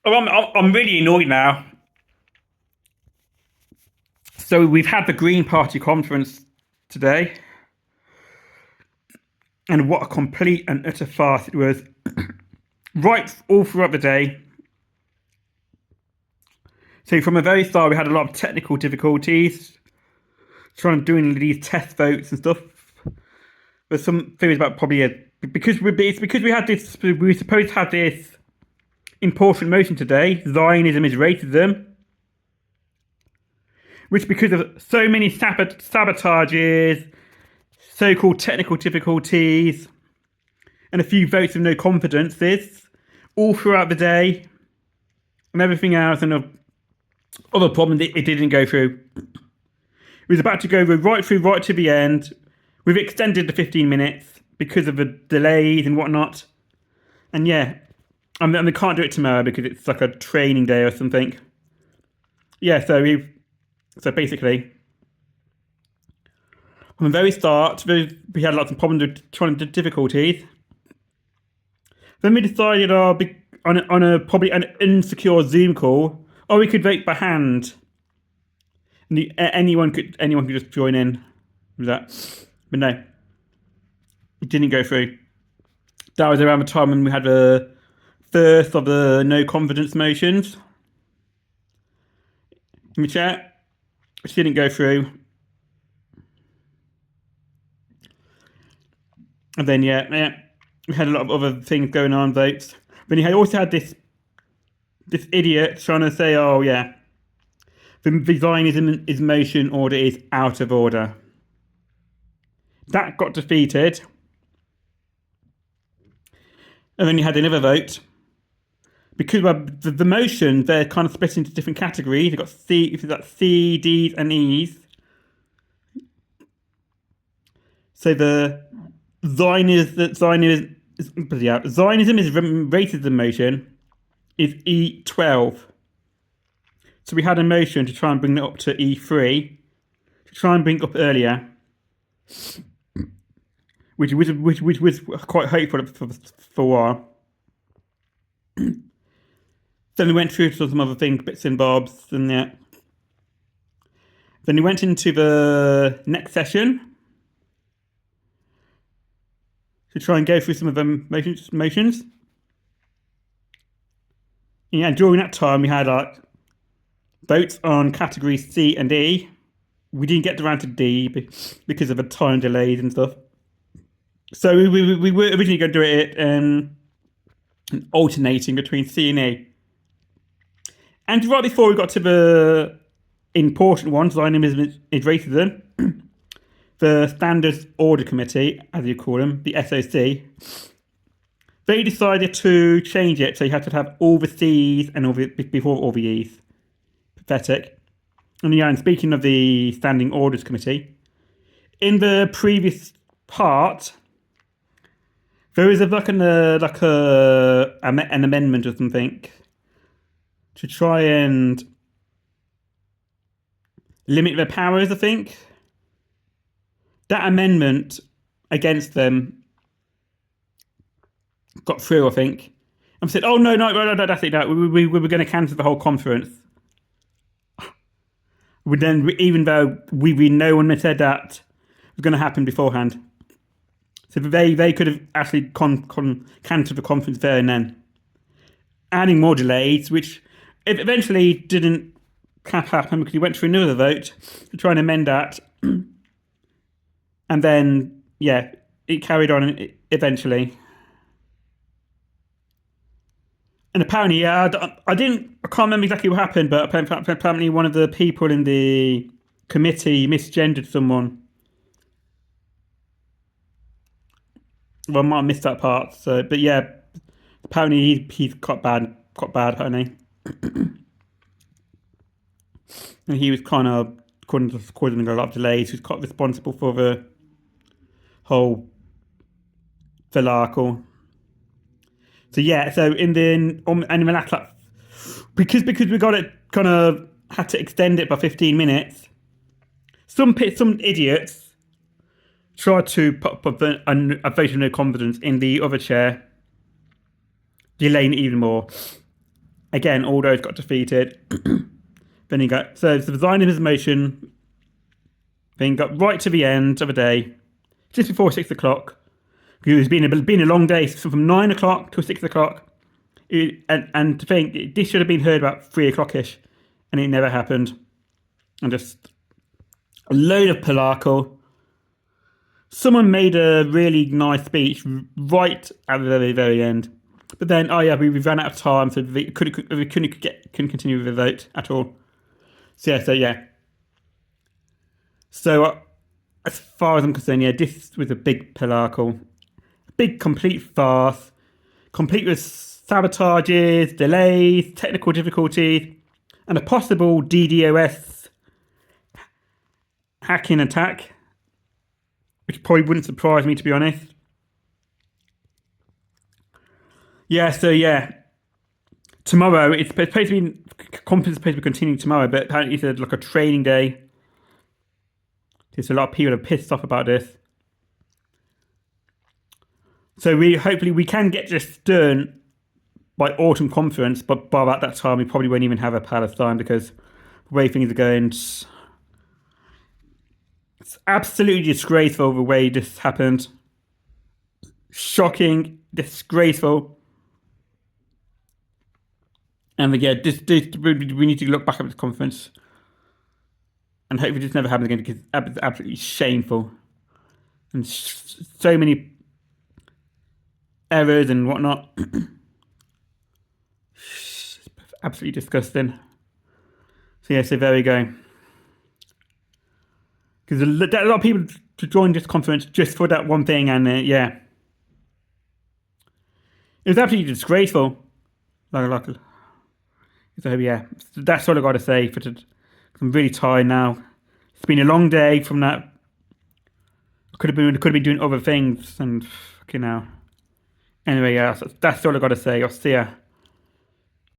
Oh, I'm really annoyed now. So we've had the Green Party conference today, and what a complete and utter farce it was. Right all throughout the day. So from the very start, we had a lot of technical difficulties trying to doing these test votes and stuff. There's some theories about probably because we had this. We were supposed to have this important motion today. Zionism is racism, which because of so many sabotages, so-called technical difficulties, and a few votes of no confidences all throughout the day, and everything else, and other problem that it didn't go through. It was about to go right to the end. We've extended the 15 minutes because of the delays and whatnot. And yeah, and they can't do it tomorrow because it's like a training day or something. Yeah, so basically, from the very start, we had lots of problems with trying to difficulties. Then we decided, on a probably an insecure Zoom call, we could vote by hand. And anyone could just join in with that, but no, it didn't go through. That was around the time when we had the first of the no confidence motions in the chat, which didn't go through. And then yeah, we had a lot of other things going on, votes. Then you also had this idiot trying to say, oh yeah, the Zionism motion order is out of order. That got defeated. And then you had another vote. Because the motion, they're kind of split into different categories. You've got C, D's, and E's. So the Zionism is racism motion is E12. So we had a motion to try and bring it up to E3, to try and bring it up earlier, which was quite hopeful for a while. Then we went through some other things, bits and bobs, and yeah. Then we went into the next session to try and go through some of them motions. Yeah, during that time we had votes on categories C and E. We didn't get around to D because of the time delays and stuff. So we were originally going to do it alternating between C and E. And right before we got to the important one, Zionism is racism, the Standards Order Committee, as you call them, the SOC, they decided to change it so you had to have all the C's and before all the E's. Pathetic. And yeah, and speaking of the Standing Orders Committee, in the previous part, there is an amendment or something to try and limit their powers, I think. That amendment against them got through, I think. And said, oh, no, that's it. No. We were going to cancel the whole conference. Even though we no one had said that was going to happen beforehand. So they could have actually cancelled the conference there and then. Adding more delays, which eventually didn't happen because we went through another vote to try and amend that. And then, yeah, it carried on eventually. And apparently, I can't remember exactly what happened, but apparently one of the people in the committee misgendered someone. Well, I might have missed that part. So, but yeah, apparently he's got bad apparently. And he was kind of causing a lot of delays. He was quite responsible for the whole debacle. So yeah, so in the last because we got it kind of had to extend it by 15 minutes. Some idiots tried to put a vote of no confidence in the other chair, delaying it even more. Again, all those got defeated. Then he got so the Zionist motion. Then got right to the end of the day, just before 6 o'clock. It's been a long day, from 9 o'clock till 6 o'clock. And to think this should have been heard about 3 o'clock-ish, and it never happened. And just a load of palaver. Someone made a really nice speech right at the very, very end. But then, we ran out of time, so we couldn't continue with the vote at all. So as far as I'm concerned, this was a big palaver, a big complete farce, complete with sabotages, delays, technical difficulties, and a possible DDoS hacking attack, which probably wouldn't surprise me, to be honest. Tomorrow, it's supposed to be, conference is supposed to be continuing tomorrow, but apparently it's like a training day. There's a lot of people are pissed off about this. So hopefully we can get this done by autumn conference, but by about that time we probably won't even have a Palestine, because the way things are going, it's absolutely disgraceful the way this happened. Shocking, disgraceful. And we need to look back at this conference, and hopefully this never happens again, because it's absolutely shameful, and so many errors and whatnot. Absolutely disgusting. So there we go. Because a lot of people to join this conference just for that one thing, and it was absolutely disgraceful. So that's all I got to say for today. I'm really tired now. It's been a long day from that. I could have been doing other things, and fucking hell. Anyway, that's all I got to say. I'll see ya.